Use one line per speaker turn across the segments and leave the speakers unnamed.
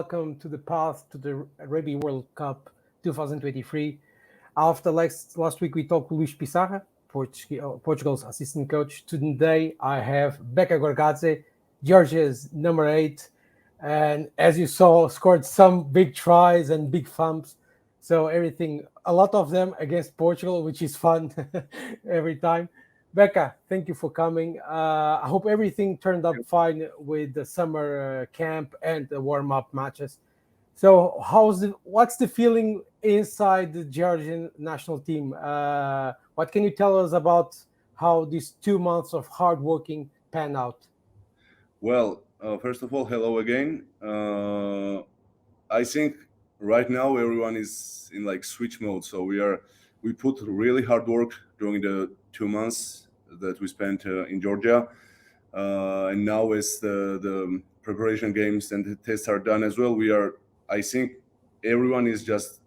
welcome to the path to the Rugby World Cup 2023. After last week, we talked to Luís Pissarra, Portugal's assistant coach. Today, I have Beka Gorgadze, Georgia's number 8, and as you saw, scored some big tries and big thumps. So everything, a lot of them against Portugal, which is fun every time. Beka, thank you for coming. I hope everything turned out fine with the summer camp and the warm-up matches. So, what's the feeling inside the Georgian national team? What can you tell us about how these 2 months of hard working pan out?
Well, first of all, hello again. I think right now everyone is in like switch mode. So we put really hard work during the 2 months that we spent in Georgia, and now as the preparation games and the tests are done as well, I think everyone is just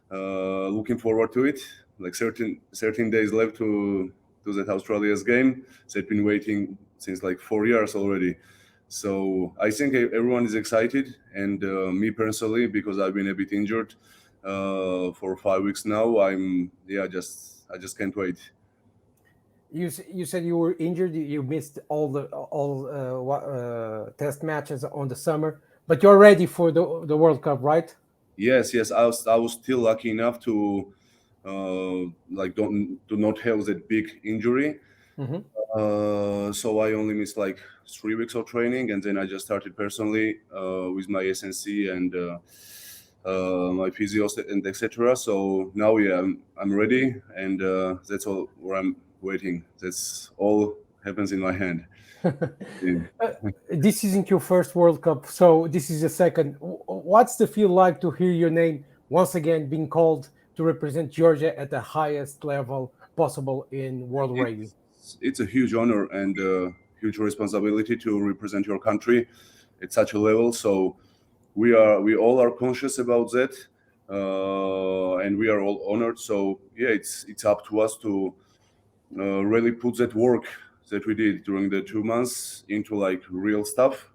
looking forward to it. Like 13 days left to that Australia's game. They've been waiting since like 4 years already. So I think everyone is excited, and me personally, because I've been a bit injured for 5 weeks now, I just can't wait.
You said you were injured. You missed all test matches on the summer, but you're ready for the World Cup, right?
Yes. I was still lucky enough to not have that big injury.
Mm-hmm.
So I only missed like 3 weeks of training, and then I just started personally with my SNC and my physios and etc. So now, I'm ready, and that's all where I'm waiting. That's all happens in my hand.
This isn't your first World Cup, so this is the second. What's the feel like to hear your name once again being called to represent Georgia at the highest level possible in world rugby?
It's a huge honor and a huge responsibility to represent your country at such a level. So we all are conscious about that, and we are all honored. So it's up to us to really put that work that we did during the 2 months into like real stuff,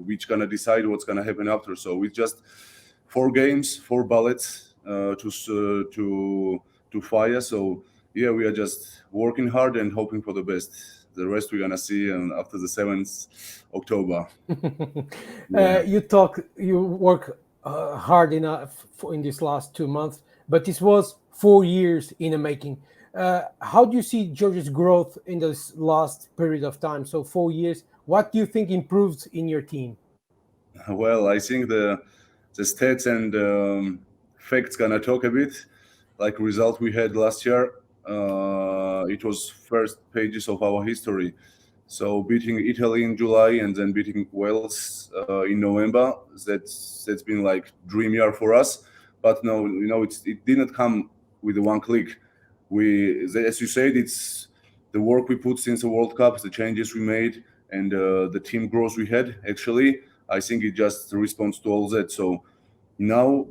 which gonna decide what's gonna happen after. So with just 4 games, 4 ballots to fire. So we are just working hard and hoping for the best. The rest we're gonna see after the 7th October.
You work hard enough in these last 2 months, but this was 4 years in the making. How do you see Georgia's growth in this last period of time? So 4 years. What do you think improved in your team?
Well, I think the stats and facts gonna talk a bit. Like result we had last year, it was first pages of our history. So beating Italy in July and then beating Wales in November, that's been like dream year for us. But no, it didn't come with one click. As you said, it's the work we put since the World Cup, the changes we made, and the team growth we had. Actually, I think it just responds to all that. So now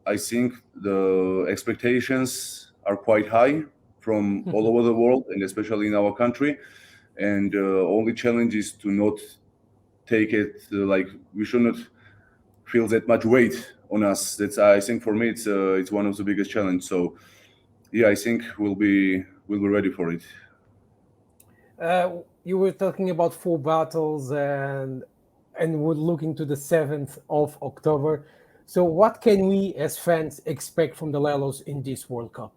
I think the expectations are quite high from all over the world, and especially in our country. And only challenge is to not take it like we should not feel that much weight on us. That's, I think, for me it's one of the biggest challenge. So I think we'll be ready for it.
You were talking about 4 battles and we're looking to the 7th of October. So what can we as fans expect from the Lelos in this World Cup?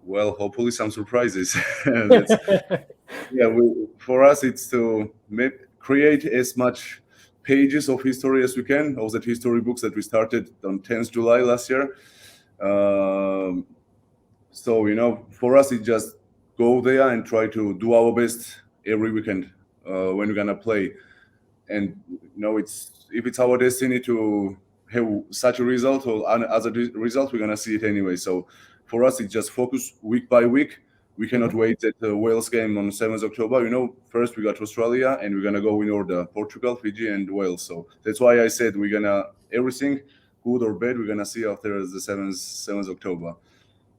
Well, hopefully some surprises. For us, it's to create as much pages of history as we can, of that history books that we started on 10th July last year. So, for us, it's just go there and try to do our best every weekend when we're gonna play. And if it's our destiny to have such a result or other result, we're gonna see it anyway. So for us, it's just focus week by week. We cannot wait at the Wales game on 7th October. First we got Australia, and we're gonna go in order: Portugal, Fiji, and Wales. So that's why I said we're gonna everything, good or bad, we're gonna see after the 7th October.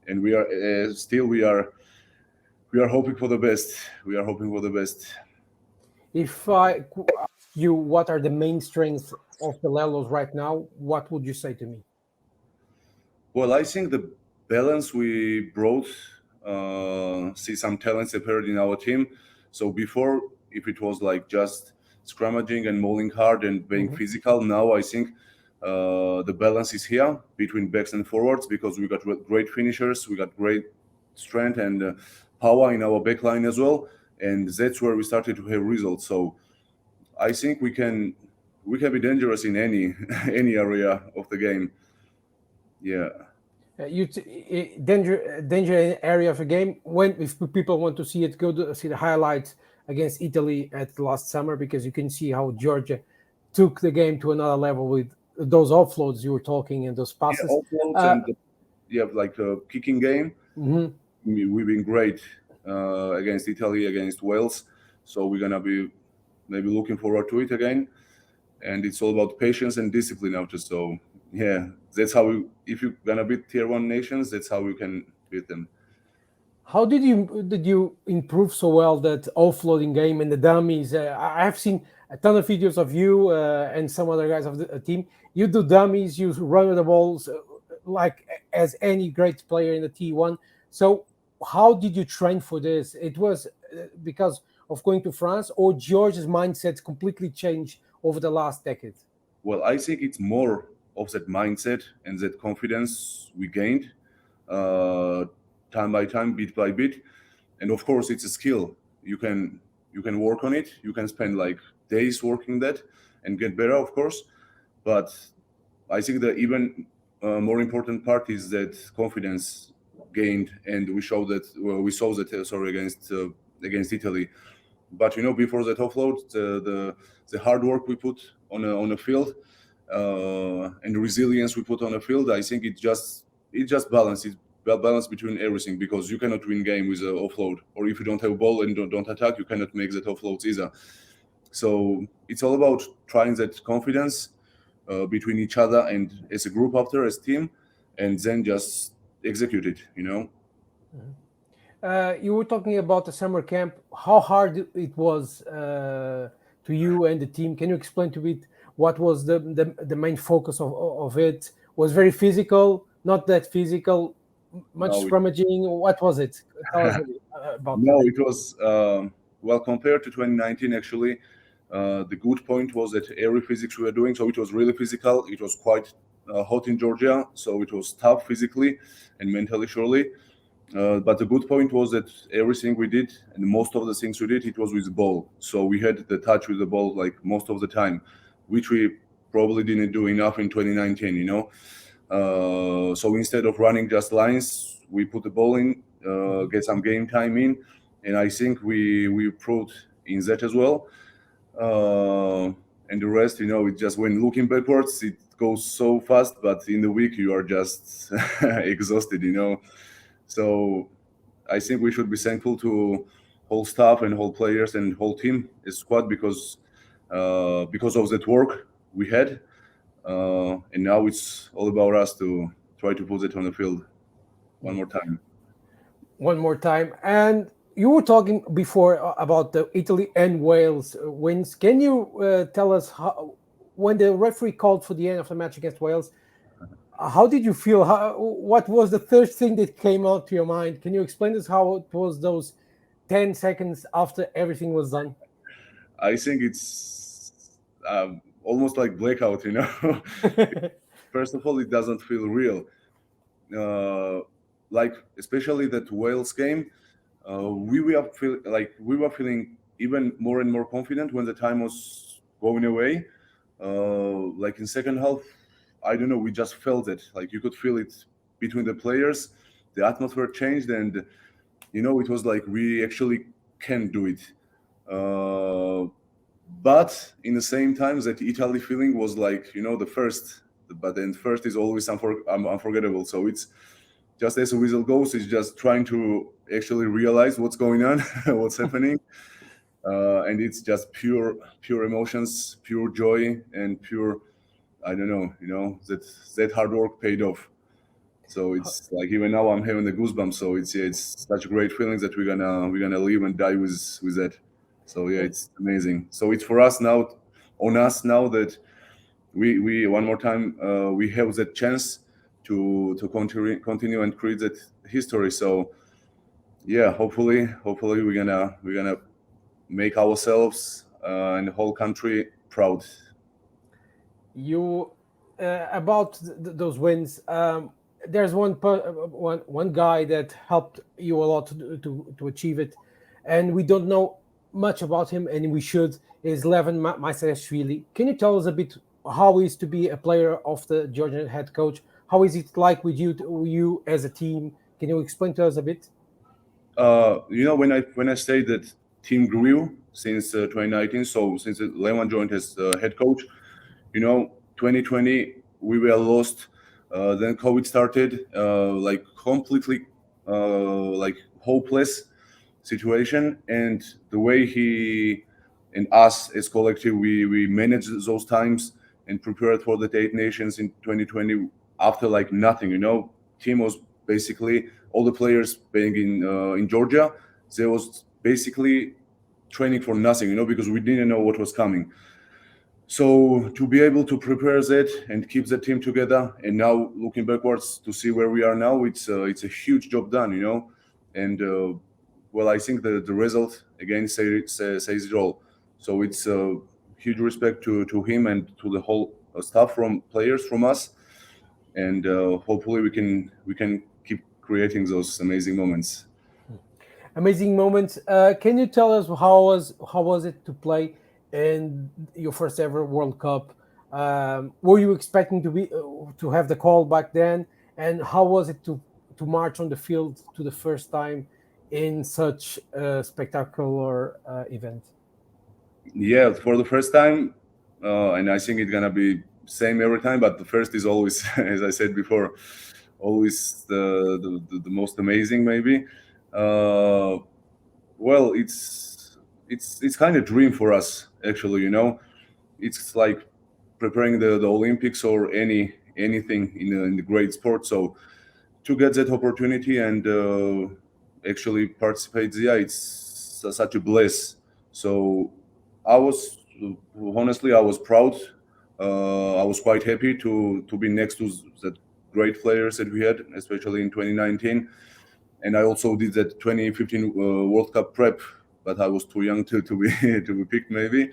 And we are still we are hoping for the best. We are hoping for the best.
If I you what are the main strengths of the Lelos right now, what would you say to me?
Well, I think the balance we brought, see some talents appeared in our team. So before, if it was like just scrummaging and mauling hard and being physical, now I think the balance is here between backs and forwards because we got great finishers, we got great strength and power in our back line as well, and that's where we started to have results. So I think we can be dangerous in any any area of the game. Yeah.
Danger area of a game. When if people want to see it, go to see the highlights against Italy at last summer because you can see how Georgia took the game to another level with those offloads you were talking and those passes.
Offloads and like a kicking game. We've been great against Italy, against Wales, so we're gonna be maybe looking forward to it again. And it's all about patience and discipline after. So yeah, that's how if you're gonna beat tier 1 nations, that's how we can beat them.
How did you improve so well that offloading game and the dummies? I have seen a ton of videos of you and some other guys of the team. You do dummies, you run with the balls like as any great player in the T1. So how did you train for this? It was because of going to France, or George's mindset completely changed over the last decade?
Well, I think it's more of that mindset and that confidence we gained time by time, bit by bit. And of course, it's a skill. You can work on it. You can spend like days working that and get better, of course. But I think the even more important part is that confidence gained, and we saw that against Italy. But before that offload, the hard work we put on a field and the resilience we put on a field, I think it just balance. It's balance between everything, because you cannot win game with an offload, or if you don't have a ball and don't attack, you cannot make that offloads either. So it's all about trying that confidence between each other and as a group after, as team, and then just execute it.
You were talking about the summer camp, how hard it was to you and the team. Can you explain to me what was the main focus of it? Was very physical, not that physical, much scrummaging? What was it? Tell us about
No, it was, well, compared to 2019, actually, the good point was that every physics we were doing, so it was really physical. It was quite hot in Georgia, so it was tough physically and mentally, surely. But the good point was that everything we did, and most of the things we did, it was with the ball. So we had the touch with the ball like most of the time, which we probably didn't do enough in 2019, So instead of running just lines, we put the ball in, get some game time in, and I think we proved in that as well. And the rest, it just when looking backwards, it goes so fast, but in the week you are just exhausted, So I think we should be thankful to whole staff and whole players and whole team, squad, because of that work we had, and now it's all about us to try to put it on the field one more time.
And you were talking before about the Italy and Wales wins. Can you tell us how, when the referee called for the end of the match against Wales, how did you feel? What was the first thing that came out to your mind? Can you explain us how it was those 10 seconds after everything was done?
I think it's almost like blackout, First of all, it doesn't feel real. Like especially that Wales game, we were feeling even more and more confident when the time was going away. Like in second half, I don't know, we just felt it. Like you could feel it between the players. The atmosphere changed, and it was like we actually can do it. But in the same time, that Italy feeling was like the first. But then first is always unforgettable. So it's just as a whistle goes, it's just trying to actually realize what's going on, what's happening, and it's just pure emotions, pure joy, and pure. I don't know, that hard work paid off. So it's like even now I'm having the goosebumps. So it's such a great feeling that we're gonna live and die with that. So yeah, it's amazing. So it's for us now on us now that we one more time we have that chance to continue and create that history. So yeah, hopefully we're gonna make ourselves and the whole country proud.
You about those wins. There's one guy that helped you a lot to achieve it, and we don't know much about him, and we should. Is Levin Maisashvili. Can you tell us a bit how it is to be a player of the Georgian head coach? How is it like with you as a team? Can you explain to us a bit?
When I say that team grew since 2019, so since Levin joined as head coach, 2020 we were lost. Then COVID started, like completely, like hopeless situation. And the way he and us as collective, we managed those times and prepared for the eight nations in 2020 after like nothing. Team was basically all the players playing in Georgia. They was basically training for nothing, because we didn't know what was coming. So to be able to prepare that and keep the team together, and now looking backwards to see where we are now, it's a huge job done, And well, I think the result again says it all. So it's huge respect to him and to the whole staff from players from us, and hopefully we can keep creating those amazing moments.
Amazing moments. Can you tell us how was it to play in your first ever World Cup? Were you expecting to have the call back then? And how was it to march on the field to the first time in such a spectacular event?
Yeah, for the first time, and I think it's gonna be same every time. But the first is always, as I said before, always the most amazing, maybe. Uh, well, it's kind of dream for us, actually. It's like preparing the Olympics or anything in the great sport. So to get that opportunity and actually participate, yeah, it's such a bliss. So I was honestly, I was proud. I was quite happy to be next to that great players that we had, especially in 2019. And I also did that 2015 World Cup prep, but I was too young to be to be picked maybe.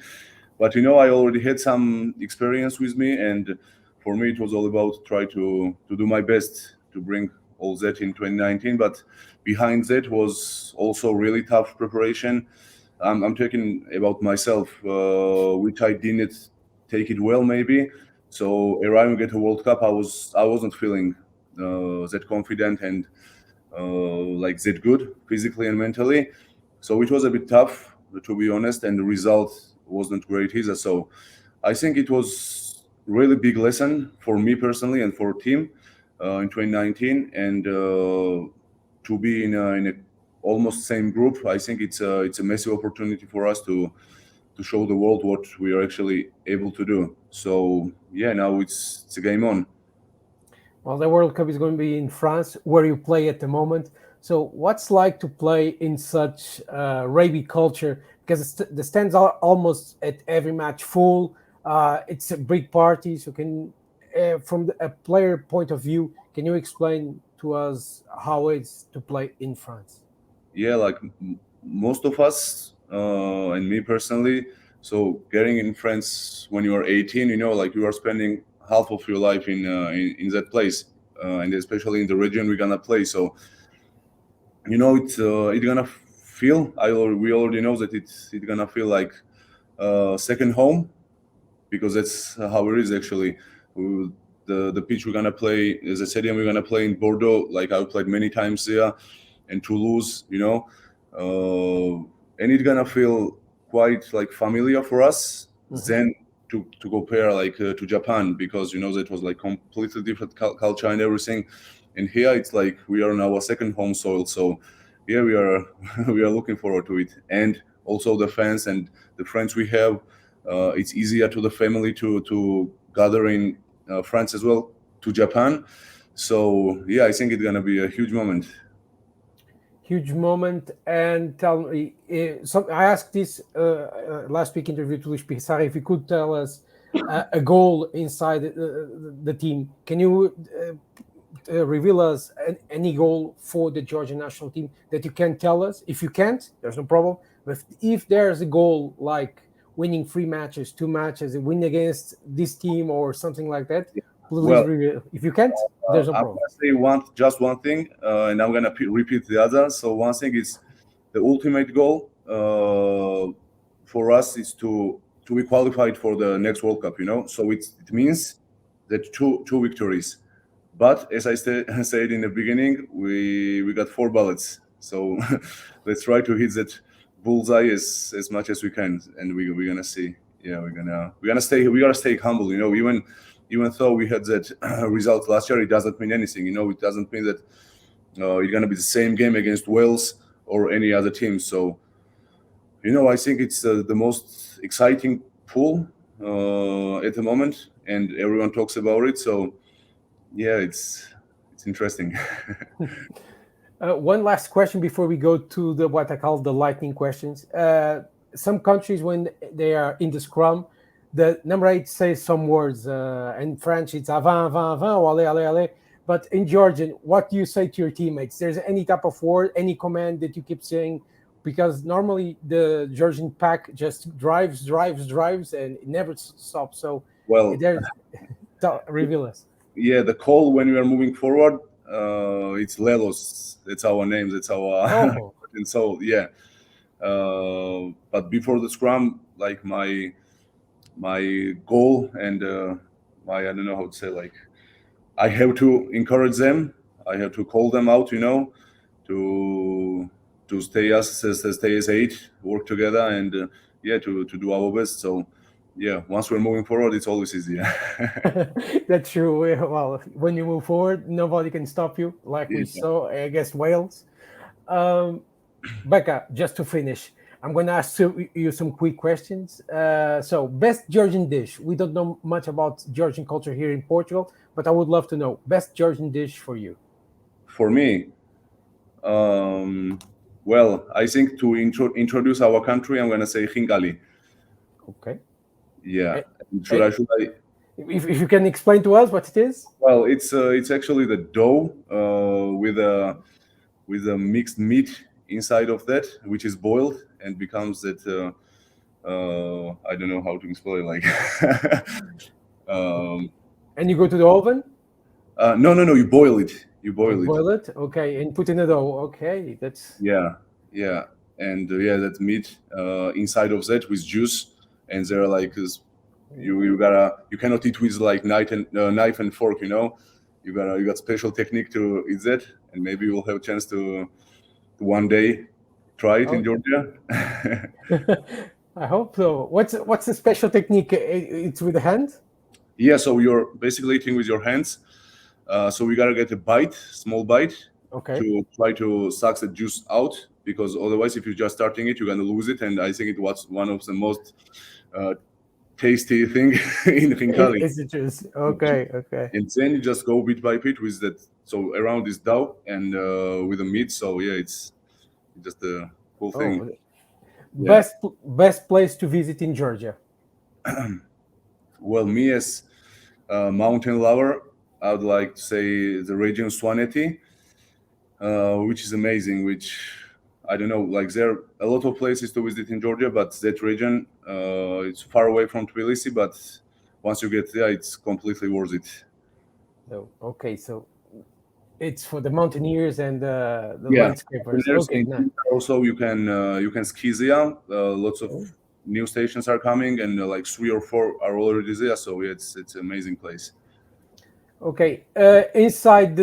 But I already had some experience with me, and for me it was all about try to do my best to bring all that in 2019. But behind that was also really tough preparation. I'm talking about myself, which I didn't take it well maybe. So arriving at a World Cup, I wasn't feeling that confident and like that good physically and mentally. So it was a bit tough, to be honest, and the result wasn't great either. So I think it was really big lesson for me personally and for team in 2019, and to be in a almost same group. I think it's a massive opportunity for us to show the world what we are actually able to do. So yeah, now it's a game on.
Well, the World Cup is going to be in France, where you play at the moment. So, what's like to play in such rugby culture? Because the stands are almost at every match full. It's a big party. So, from a player point of view, can you explain to us how it's to play in France?
Yeah, like most of us, and me personally. So getting in France when you are 18, like you are spending half of your life in that place, and especially in the region we're gonna play. So it's gonna feel. We already know that it's gonna feel like second home, because that's how it is actually. We- the pitch we're gonna play, the stadium we're gonna play in Bordeaux. Like I've played many times there, and Toulouse, and it's gonna feel quite like familiar for us. Then to compare like to Japan, because that was like completely different culture and everything, and here it's like we are on our second home soil. So yeah, we are we are looking forward to it, and also the fans and the friends we have. It's easier to the family to gather in France as well to Japan. So yeah, I think it's gonna be a huge moment.
Huge moment. And tell me, so I asked this last week interview to Luis Pissarra if you could tell us a goal inside the team. Can you reveal us any goal for the Georgian national team that you can tell us? If you can't, there's no problem. But if there's a goal like winning 3 matches, 2 matches, a win against this team or something like that, please reveal. If you can't, there's no problem.
I'm going to say just one thing, and I'm going to repeat the other. So one thing is the ultimate goal for us is to be qualified for the next World Cup, So it means that two victories. But as I said in the beginning, we got 4 ballots. So let's try to hit that bullseye as much as we can, and we're gonna see. Yeah, we're gonna stay humble. Even though we had that result last year, it doesn't mean anything. It doesn't mean that it's gonna be the same game against Wales or any other team. So I think it's the most exciting pool at the moment, and everyone talks about it. So yeah, it's interesting.
One last question before we go to what I call the lightning questions. Some countries, when they are in the scrum, the number 8 says some words. In French, it's avant, avant, avant, ou allez, allez, allez. But in Georgian, what do you say to your teammates? There's any type of word, any command that you keep saying? Because normally the Georgian pack just drives, and it never stops. So, reveal us.
Yeah, the call when we are moving forward, it's Lelos. That's our name. That's our. And so yeah, but before the scrum, like my goal and I don't know how to say, like, I have to encourage them. I have to call them out, to stay as 8, work together, and to do our best. So. Yeah, once we're moving forward, it's always easier.
That's true. Well, when you move forward, nobody can stop you, like we saw against Wales. Beka, just to finish, I'm going to ask you some quick questions. So, best Georgian dish. We don't know much about Georgian culture here in Portugal, but I would love to know best Georgian dish for you.
For me, well, I think to introduce our country, I'm going to say Hingali.
Okay.
Yeah. Should I?
If you can explain to us what it is.
Well, it's actually the dough with a mixed meat inside of that, which is boiled and becomes that. I don't know how to explain. Like.
And you go to the oven?
No. You boil it.
Boil it. Okay, and put in the dough. Okay, that's.
Yeah, and that meat inside of that with juice. And they're like, you cannot eat with like knife and fork, You got special technique to eat that, and maybe you'll have a chance to one day try it in Georgia.
I hope so. What's the special technique? It's with the hand?
Yeah, so you're basically eating with your hands. So we gotta get a small bite, to try to suck the juice out, because otherwise, if you're just starting it, you're gonna lose it. And I think it was one of the most tasty thing in Hingali.
Is it juice? Okay.
And then you just go bit by bit with that. So around this dough and with the meat. So yeah, it's just a cool thing.
Yeah. Best place to visit in Georgia.
Well, me as a mountain lover, I would like to say the region Swaneti, which is amazing. Which I don't know, like there are a lot of places to visit in Georgia, but that region, it's far away from Tbilisi, but once you get there, it's completely worth it.
So, okay, so it's for the mountaineers and the landscapers. Okay, nice.
Also, you can ski there. Lots of new stations are coming, and like 3 or 4 are already there. So it's an amazing place.
Okay, inside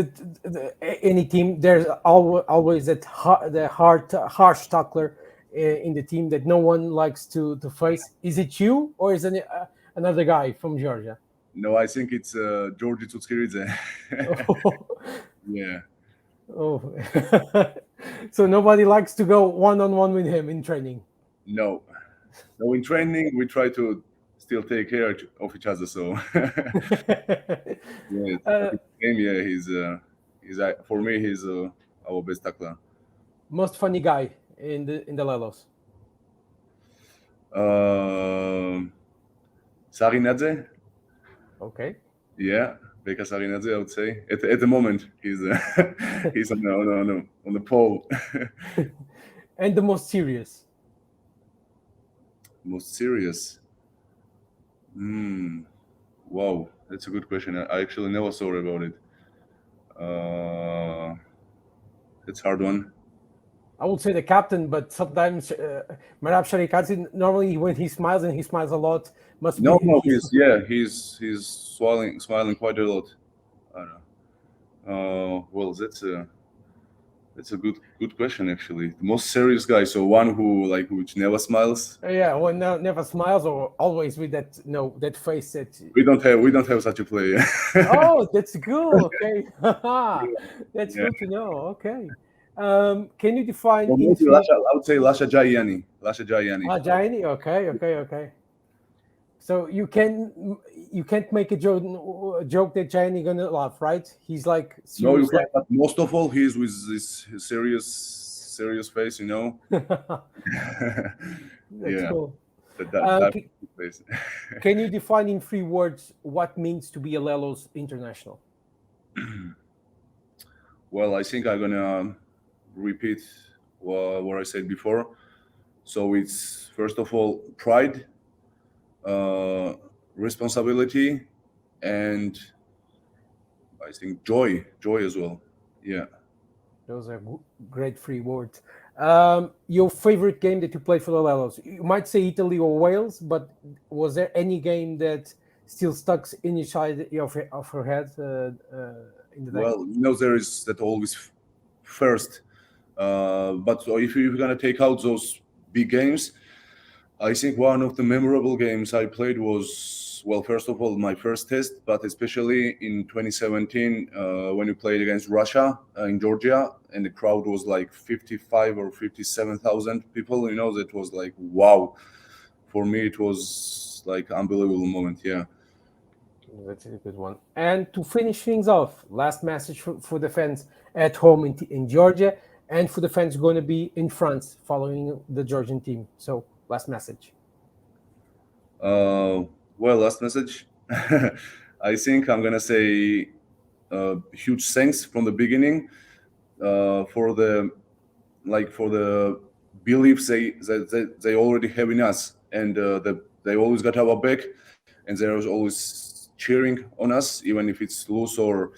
any team, there's always that harsh tackler in the team that no one likes to face. Is it you, or is it another guy from Georgia?
No, I think it's Georgi Tutskiridze. Yeah.
Oh, so nobody likes to go one-on-one with him in training?
No, in training we try to still take care of each other. So
yeah,
he's for me, he's our best tackler.
Most funny guy in the Lelos.
Sarinadze.
Okay.
Yeah, Beka Sarinadze, I would say. At the moment, he's he's on the pole.
And the most serious.
Most serious. Wow, that's a good question. I actually never thought about it. It's a hard one.
I would say the captain, but sometimes Marab Sharikadze, normally when he smiles, and he smiles a lot, must
No,
be
he's smiling quite a lot. I don't know. Well, that's a good question actually. The most serious guy, so one which never smiles.
Yeah, one never smiles, or always with that that face that.
We don't have such a player.
Oh, that's good. Okay, that's good to know. Okay, can you define
Well,
in
maybe
three?
I would say Lasha Jayani. Lasha Jayani.
Jaini. Okay. So you can't make a joke that Jaini gonna laugh, right? He's like
No, you
serious.
can't. But most of all, he's with this serious face, you know.
That's
Yeah,
cool.
that face.
Can you define in 3 words what means to be a Lelos international?
Well, I think I'm gonna repeat what I said before. So it's first of all pride, responsibility, and I think joy as well. Yeah.
Those are great 3 words. Your favorite game that you played for the Lelos? You might say Italy or Wales, but was there any game that still stuck in your side of your head in the day?
Well, there is that always first. But if you're gonna take out those big games, I think one of the memorable games I played was, well, first of all, my first test, but especially in 2017 when we played against Russia in Georgia, and the crowd was like 55 or 57,000 people. That was like wow. For me, it was like unbelievable moment. Yeah.
That's a good one. And to finish things off, last message for the fans at home in Georgia, and for the fans going to be in France following the Georgian team. So, last message.
Well, last message. I think I'm gonna say huge thanks from the beginning for the beliefs they already have in us, and they always got our back, and they're always cheering on us, even if it's loss or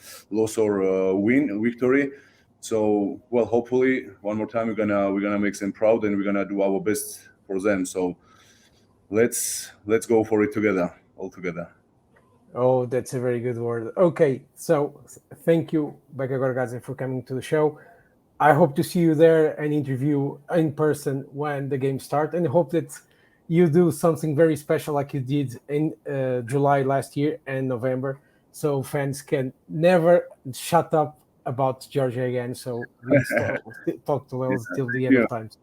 victory. So, well, hopefully one more time we're gonna make them proud, and we're gonna do our best for them. So let's go for it together, all together.
Oh, that's a very good word. Okay, so thank you, Beka Gorgadze, for coming to the show. I hope to see you there and interview in person when the game starts, and I hope that you do something very special like you did in July last year and November, so fans can never shut up about Georgia again. So we talk to Lelos till the end of times.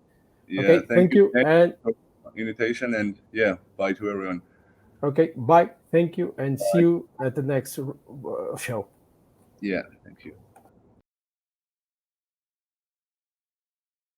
Yeah,
Okay, thank you. And
for the invitation, and yeah, bye to everyone.
Okay, bye. Thank you, and see you at the next show.
Yeah, thank you.